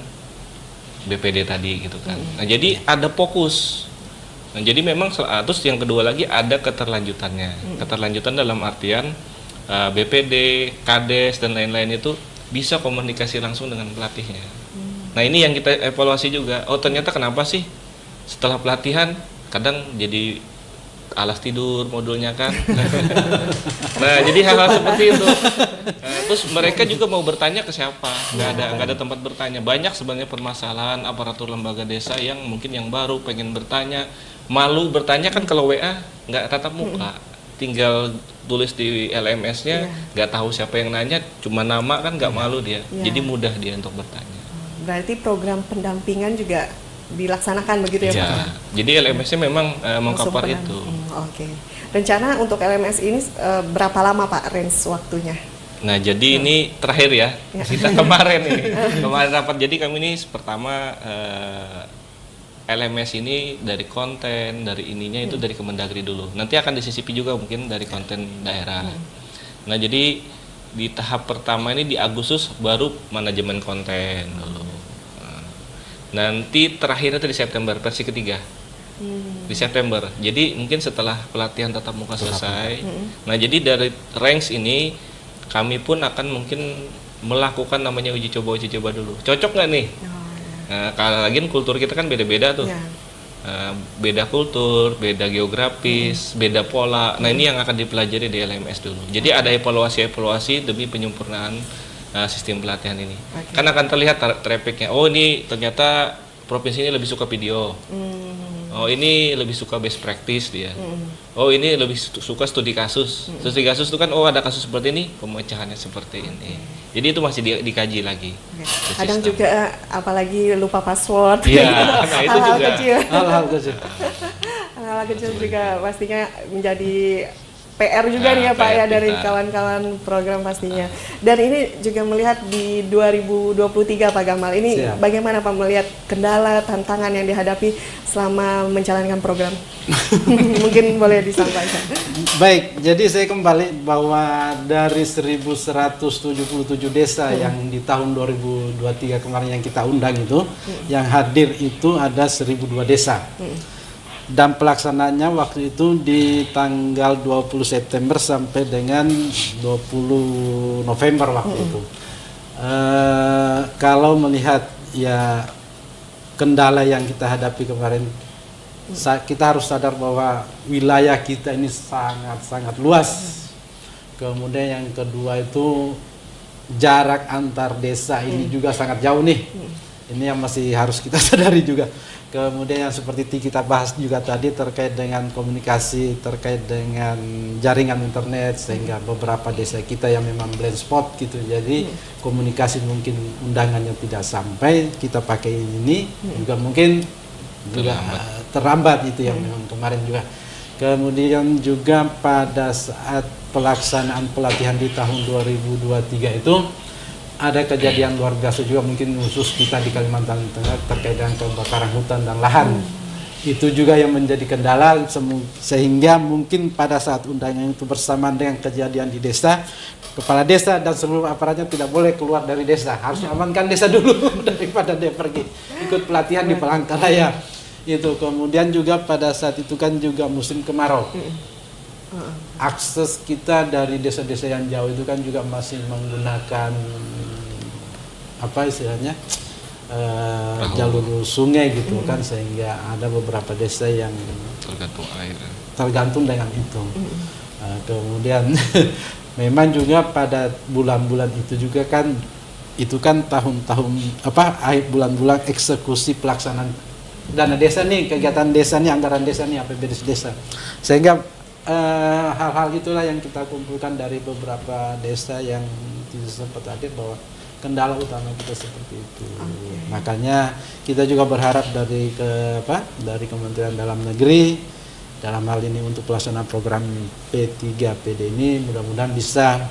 S6: BPD tadi gitu kan. Nah, jadi ada fokus. Nah, jadi memang terus yang kedua lagi ada keterlanjutannya. Keterlanjutan dalam artian BPD, Kades dan lain-lain itu bisa komunikasi langsung dengan pelatihnya. Nah, ini yang kita evaluasi juga. Oh, ternyata kenapa sih setelah pelatihan kadang jadi alas tidur modulnya kan. Nah, jadi hal-hal seperti itu. Nah, terus mereka juga mau bertanya ke siapa? Nggak ada tempat bertanya. Banyak sebenarnya permasalahan aparatur lembaga desa yang mungkin yang baru pengen bertanya, malu bertanya kan kalau WA nggak tatap muka, tinggal tulis di LMS-nya, nggak tahu siapa yang nanya, cuma nama kan nggak malu dia. Jadi mudah dia untuk bertanya.
S4: Berarti program pendampingan juga dilaksanakan begitu ya Pak?
S6: Jadi LMS-nya memang mengcover itu.
S4: Oke. Rencana untuk LMS ini berapa lama Pak range waktunya?
S6: Nah, jadi ini terakhir ya. Kita kemarin rapat. Jadi kami ini pertama LMS ini dari konten, dari ininya itu dari Kemendagri dulu. Nanti akan disisipi juga mungkin dari konten daerah. Nah, jadi di tahap pertama ini di Agustus baru manajemen konten dulu. Nanti terakhirnya itu di September, versi ketiga. Di September. Jadi mungkin setelah pelatihan tatap muka selesai. Nah, jadi dari ranks ini kami pun akan mungkin melakukan namanya uji coba dulu. Cocok nggak nih? Nah, kalau lagi kultur kita kan beda-beda tuh. Beda kultur, beda geografis, beda pola. Nah, ini yang akan dipelajari di LMS dulu. Jadi ada evaluasi demi penyempurnaan sistem pelatihan ini. Kan akan terlihat trafficnya. Oh, ini ternyata provinsi ini lebih suka video. Oh, ini lebih suka best practice dia. Oh, ini lebih suka studi kasus. Studi kasus itu kan, oh ada kasus seperti ini, pemecahannya seperti ini. Jadi itu masih dikaji lagi.
S4: Kadang juga apalagi lupa password.
S6: Iya, nah itu
S4: hal-hal
S6: juga.
S4: Hal-hal kecil juga pastinya menjadi PR juga nih ya Pak ya dari kawan-kawan program pastinya. Dan ini juga melihat di 2023 Pak Gamal, ini bagaimana Pak melihat kendala, tantangan yang dihadapi selama menjalankan program? Mungkin boleh disampaikan.
S5: Baik, jadi saya kembali bahwa dari 1177 desa yang di tahun 2023 kemarin yang kita undang itu, yang hadir itu ada 1002 desa. Dan pelaksanaannya waktu itu di tanggal 20 September sampai dengan 20 November waktu itu. Kalau melihat ya kendala yang kita hadapi kemarin, kita harus sadar bahwa wilayah kita ini sangat luas. Kemudian yang kedua itu jarak antar desa ini juga sangat jauh nih. Ini yang masih harus kita sadari juga. Kemudian yang seperti kita bahas juga tadi terkait dengan komunikasi, terkait dengan jaringan internet, sehingga beberapa desa kita yang memang blind spot gitu, jadi komunikasi mungkin undangannya tidak sampai, kita pakai ini juga mungkin juga terlambat itu yang memang kemarin juga. Kemudian juga pada saat pelaksanaan pelatihan di tahun 2023 itu ada kejadian luar biasa juga, mungkin khusus kita di Kalimantan Tengah terkait dengan kebakaran hutan dan lahan. Itu juga yang menjadi kendala, sehingga mungkin pada saat undangan itu bersamaan dengan kejadian di desa, kepala desa dan seluruh aparatnya tidak boleh keluar dari desa, harus amankan desa dulu daripada dia pergi ikut pelatihan di Palangkaraya. Itu kemudian juga pada saat itu kan juga musim kemarau. Akses kita dari desa-desa yang jauh itu kan juga masih menggunakan apa istilahnya jalur sungai gitu kan, sehingga ada beberapa desa yang tergantung dengan itu. Kemudian memang juga pada bulan-bulan itu juga kan, itu kan tahun-tahun akhir bulan-bulan eksekusi pelaksanaan dana desa nih, kegiatan desa nih, anggaran desa nih, APBD desa, sehingga hal-hal itulah yang kita kumpulkan dari beberapa desa yang tidak sempat hadir, bahwa kendala utama kita seperti itu. Makanya kita juga berharap dari Kementerian Dalam Negeri dalam hal ini untuk pelaksanaan program P3PD ini, mudah-mudahan bisa,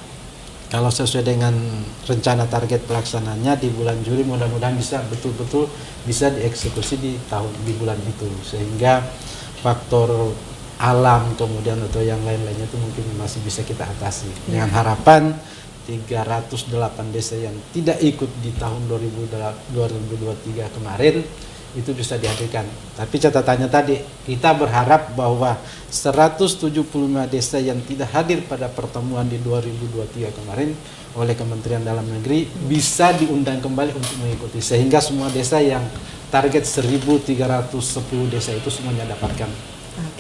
S5: kalau sesuai dengan rencana target pelaksanaannya di bulan Juli, mudah-mudahan bisa betul-betul bisa dieksekusi di bulan itu, sehingga faktor alam kemudian atau yang lain-lainnya itu mungkin masih bisa kita atasi, dengan harapan 308 desa yang tidak ikut di tahun 2023 kemarin itu bisa dihadirkan. Tapi catatannya tadi, kita berharap bahwa 175 desa yang tidak hadir pada pertemuan di 2023 kemarin oleh Kementerian Dalam Negeri bisa diundang kembali untuk mengikuti, sehingga semua desa yang target 1.310 desa itu semuanya dapatkan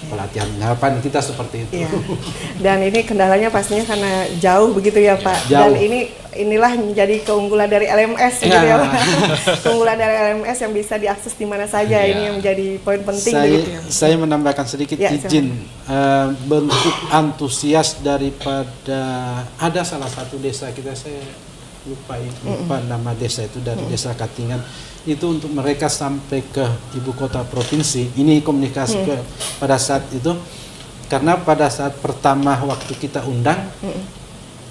S5: pelatihan. Harapan kita seperti itu.
S4: Iya. Dan ini kendalanya pastinya karena jauh begitu ya Pak.
S5: Jauh.
S4: Dan inilah menjadi keunggulan dari LMS gitu ya Pak. Keunggulan dari LMS yang bisa diakses di mana saja, ini yang menjadi poin penting begitu ya.
S5: Saya menambahkan sedikit izin bentuk antusias daripada ada salah satu desa kita, saya lupa nama desa itu, dari desa Katingan itu, untuk mereka sampai ke ibu kota provinsi. Ini komunikasi pada saat itu, karena pada saat pertama waktu kita undang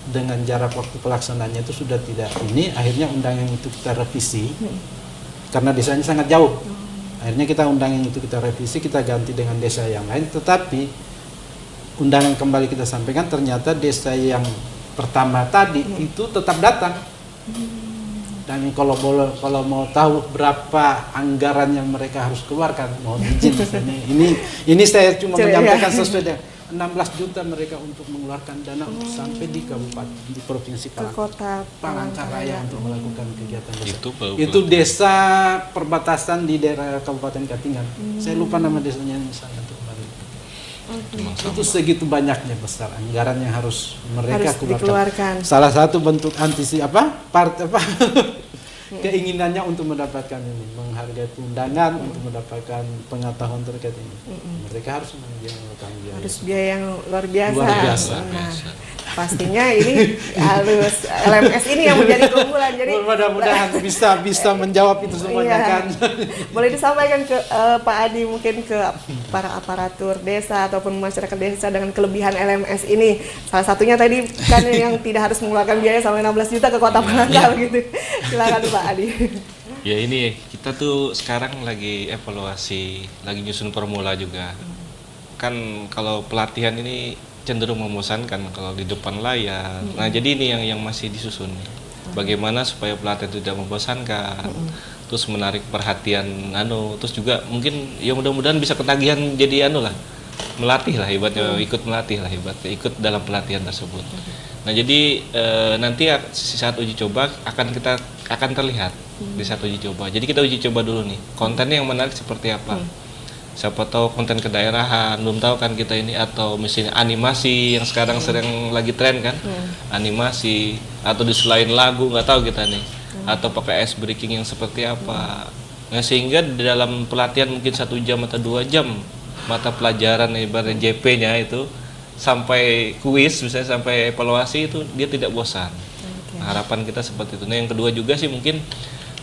S5: dengan jarak waktu pelaksanaannya itu sudah tidak ini, akhirnya undangan itu kita revisi karena desanya sangat jauh. Akhirnya kita undangan itu kita revisi, kita ganti dengan desa yang lain, tetapi undangan kembali kita sampaikan, ternyata desa yang pertama tadi itu tetap datang. Dan kalau mau tahu berapa anggaran yang mereka harus keluarkan, mohon izin ini saya cuma menyampaikan sesuai dengan 16 juta mereka untuk mengeluarkan dana untuk sampai di kabupaten, di provinsi Palangkaraya untuk melakukan kegiatan desa. Itu desa perbatasan di daerah Kabupaten Katingan. Saya lupa nama desanya misalnya untuk kemarin. Itu segitu banyaknya besar anggaran yang harus mereka keluarkan. Salah satu bentuk keinginannya untuk mendapatkan ini, menghargai undangan, untuk mendapatkan pengetahuan terkait ini. Mereka harus membiayai biaya. Harus biaya yang luar biasa. Nah, pastinya ini harus LMS ini yang menjadi keunggulan. Jadi mudah-mudahan bisa menjawab itu semuanya kan. Boleh disampaikan ke Pak Adi, mungkin ke para aparatur desa ataupun masyarakat desa dengan kelebihan LMS ini. Salah satunya tadi kan yang tidak harus mengeluarkan biaya sampai 16 juta ke Kota Palangkaraya gitu. Silakan Pak Adi.
S6: Ya ini kita tuh sekarang lagi evaluasi, lagi nyusun formula juga. Kan kalau pelatihan ini cenderung membosankan kalau di depan layar. Nah, jadi ini yang masih disusun. Bagaimana supaya pelatihan itu tidak membosankan, terus menarik perhatian terus juga mungkin ya mudah-mudahan bisa ketagihan jadi melatih lah ibaratnya, ikut dalam pelatihan tersebut. Nah, jadi nanti saat uji coba akan terlihat di saat uji coba. Jadi kita uji coba dulu nih, kontennya yang menarik seperti apa. Siapa tahu konten kedaerahan, belum tahu kan kita ini, atau misalnya animasi yang sekarang sering lagi tren kan, animasi, atau diselain lagu, nggak tahu kita nih, atau pakai ice breaking yang seperti apa. Nah, sehingga di dalam pelatihan mungkin 1 jam atau 2 jam mata pelajaran ibaratnya JP-nya itu sampai kuis, misalnya sampai evaluasi, itu dia tidak bosan. Harapan kita seperti itu. Nah, yang kedua juga sih mungkin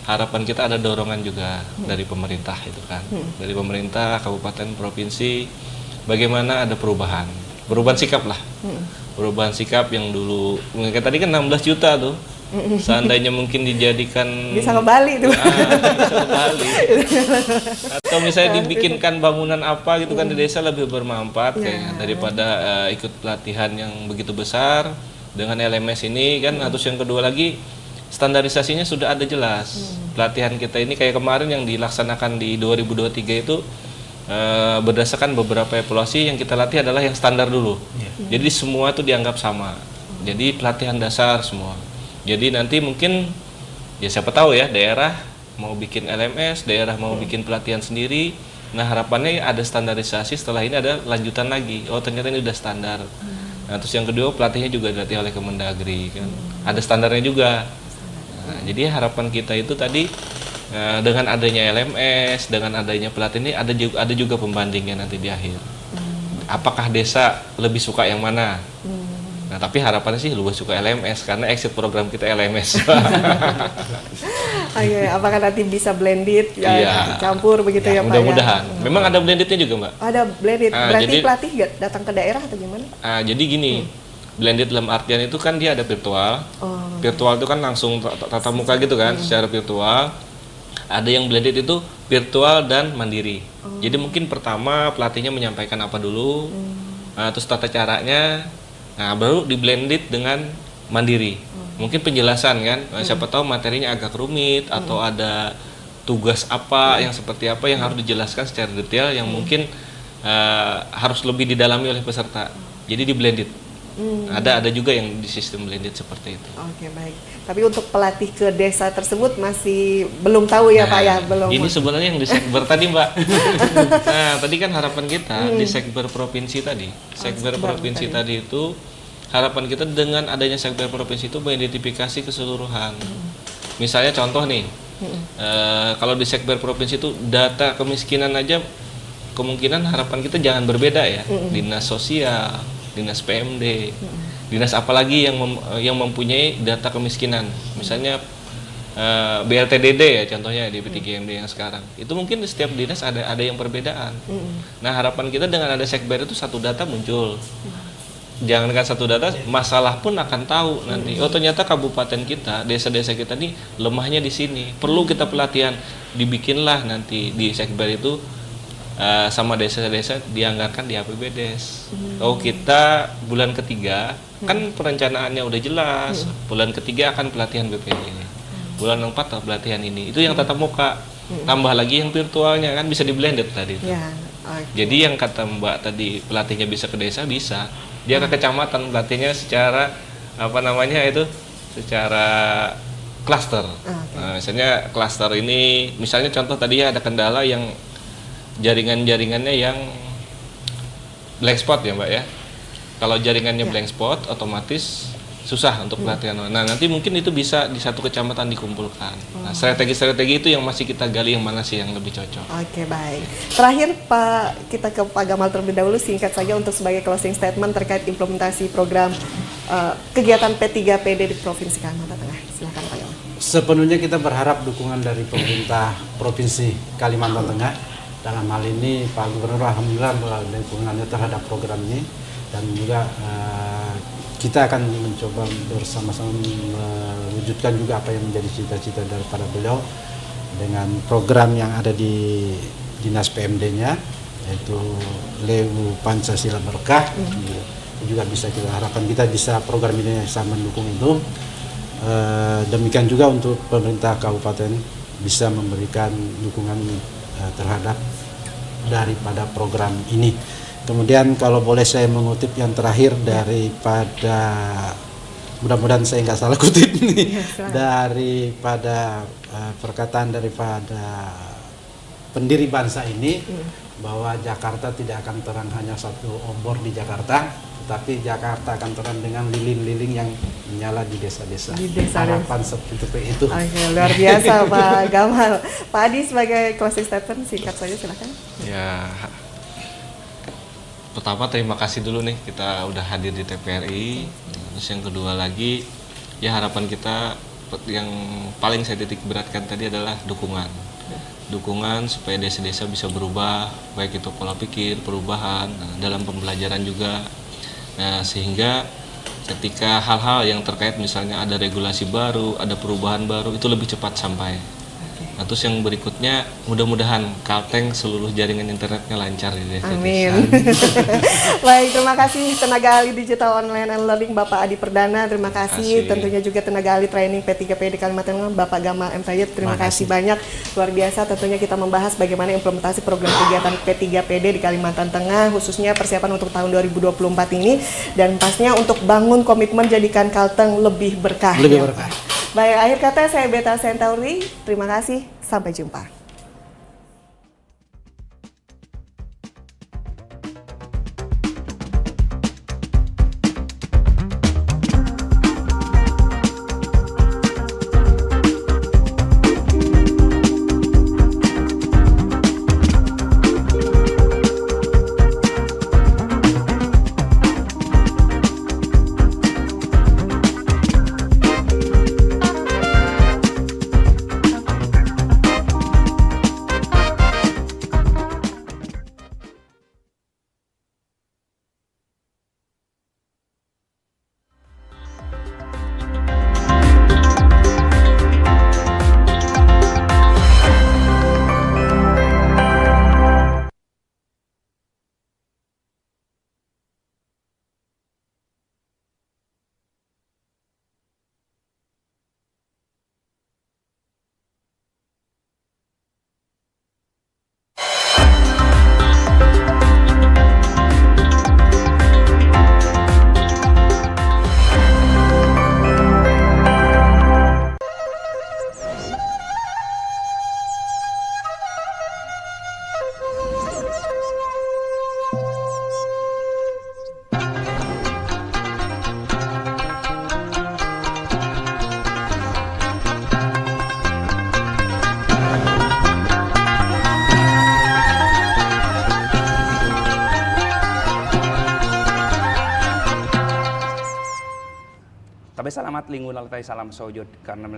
S6: harapan kita ada dorongan juga dari pemerintah itu kan, dari pemerintah, kabupaten, provinsi, bagaimana ada perubahan sikap lah Perubahan sikap yang dulu, kayak tadi kan 16 juta tuh. Seandainya mungkin dijadikan
S4: Bisa kembali tuh.
S6: bisa kembali. Atau misalnya dibikinkan bangunan apa gitu kan di desa lebih bermanfaat kayaknya daripada ikut pelatihan yang begitu besar dengan LMS ini kan. Terus yang kedua lagi standarisasinya sudah ada jelas. Pelatihan kita ini kayak kemarin yang dilaksanakan di 2023 itu berdasarkan beberapa evaluasi yang kita latih adalah yang standar dulu. Jadi semua itu dianggap sama. Jadi pelatihan dasar semua. Jadi nanti mungkin ya siapa tahu ya daerah mau bikin LMS, daerah mau bikin pelatihan sendiri. Nah harapannya ada standarisasi, setelah ini ada lanjutan lagi. Oh ternyata ini udah standar. Nah terus yang kedua pelatihnya juga dilatih oleh Kemendagri kan. Ada standarnya juga. Nah, jadi harapan kita itu tadi dengan adanya LMS, dengan adanya pelatihan ini ada juga pembandingnya nanti di akhir. Apakah desa lebih suka yang mana? Nah, tapi harapannya sih lebih suka LMS karena exit program kita LMS.
S4: Oke, apakah nanti bisa blended ya,
S6: Iya.
S4: campur begitu ya, Pak?
S6: Mudah-mudahan.
S4: Ya?
S6: Memang ada blendednya juga, Mbak.
S4: Ada blended. Berarti
S6: jadi-
S4: pelatih nggak datang ke daerah atau gimana?
S6: Jadi gini, blended dalam artian itu kan dia ada virtual. Virtual itu kan langsung tatap muka gitu kan, secara virtual. Ada yang blended itu virtual dan mandiri. Jadi mungkin pertama pelatihnya menyampaikan apa dulu, terus tata caranya. Nah, baru di blended dengan mandiri. Mungkin penjelasan kan, siapa tahu materinya agak rumit atau ada tugas apa yang seperti apa yang harus dijelaskan secara detail yang mungkin harus lebih didalami oleh peserta. Jadi di blended. Ada juga yang di sistem blended seperti itu.
S4: Oke, baik. Tapi untuk pelatih ke desa tersebut masih belum tahu ya, Pak ya? Belum.
S6: Ini sebenarnya yang di sekber tadi, Mbak. Nah, tadi kan harapan kita di sekber provinsi tadi. Sekber provinsi tadi itu harapan kita dengan adanya sekber provinsi itu mengidentifikasi keseluruhan. Misalnya contoh nih, kalau di sekber provinsi itu data kemiskinan aja kemungkinan harapan kita jangan berbeda ya. Dinas sosial, dinas PMD, dinas apalagi yang mempunyai data kemiskinan. Misalnya BLTDD ya contohnya di P3MD yang sekarang. Itu mungkin di setiap dinas ada yang perbedaan. Nah, harapan kita dengan ada sekber itu satu data muncul. Jangankan satu data, masalah pun akan tahu nanti. Oh ternyata kabupaten kita, desa-desa kita nih lemahnya di sini. Perlu kita pelatihan. Dibikinlah nanti di sekber itu sama desa-desa dianggarkan di APBDes. Oh kita bulan ketiga kan perencanaannya udah jelas. Bulan ketiga akan pelatihan BPD. Bulan 4 pelatihan ini. Itu yang tatap muka. Tambah lagi yang virtualnya kan bisa di blended tadi.
S4: Ya, oke.
S6: Jadi yang kata Mbak tadi pelatihnya bisa ke desa bisa. Dia ke kecamatan pelatihnya secara secara klaster. Nah, misalnya klaster ini misalnya contoh tadi ya ada kendala yang jaringannya yang blank spot ya Mbak ya. Kalau jaringannya blank spot otomatis susah untuk pelatihan. Nah, nanti mungkin itu bisa di satu kecamatan dikumpulkan. Nah, strategi-strategi itu yang masih kita gali yang mana sih yang lebih cocok.
S4: Oke, baik. Terakhir Pak, kita ke Pak Gamal terlebih dahulu singkat saja untuk sebagai closing statement terkait implementasi program kegiatan P3PD di Provinsi Kalimantan Tengah. Silakan Pak Gamal.
S5: Sepenuhnya kita berharap dukungan dari pemerintah Provinsi Kalimantan Tengah. Dalam hal ini Pak Gubernur alhamdulillah dukungannya terhadap program ini dan juga kita akan mencoba bersama-sama mewujudkan juga apa yang menjadi cita-cita daripada beliau dengan program yang ada di Dinas PMD-nya yaitu Lewu Pancasila Berkah. Itu juga bisa kita harapkan kita bisa program ini bisa mendukung itu. Demikian juga untuk pemerintah kabupaten bisa memberikan dukungan terhadap daripada program ini. Kemudian kalau boleh saya mengutip yang terakhir daripada mudah-mudahan saya nggak salah kutip nih daripada perkataan daripada pendiri bangsa ini bahwa Jakarta tidak akan terang hanya satu obor di Jakarta, tetapi Jakarta akan terang dengan lilin-lilin yang menyala di desa-desa.
S4: Di desa.
S5: Harapan seperti itu.
S4: Oke, luar biasa Pak Gamal. Pak Adi sebagai closing statement singkat saja silakan.
S6: Ya, pertama terima kasih dulu nih kita udah hadir di TPRI. Terus yang kedua lagi ya harapan kita yang paling saya titik beratkan tadi adalah dukungan supaya desa-desa bisa berubah, baik itu pola pikir, perubahan dalam pembelajaran juga. Nah, sehingga ketika hal-hal yang terkait misalnya ada regulasi baru, ada perubahan baru, itu lebih cepat sampai. Nah, terus yang berikutnya, mudah-mudahan Kalteng seluruh jaringan internetnya lancar di desa.
S4: Amin. Baik, terima kasih tenaga ahli digital online and learning Bapak Adi Perdana. Terima kasih. Tentunya juga tenaga ahli training P3PD Kalimantan Tengah Bapak Gamal M. Sayyid. Terima kasih banyak. Luar biasa tentunya kita membahas bagaimana implementasi program kegiatan P3PD di Kalimantan Tengah, khususnya persiapan untuk tahun 2024 ini, dan pastinya untuk bangun komitmen jadikan Kalteng lebih berkah.
S5: Lebih berkah.
S4: Baik, akhir kata saya Beta Centauri. Terima kasih. Sampai jumpa.
S7: Tapi selamat lingkungan salam sojod karena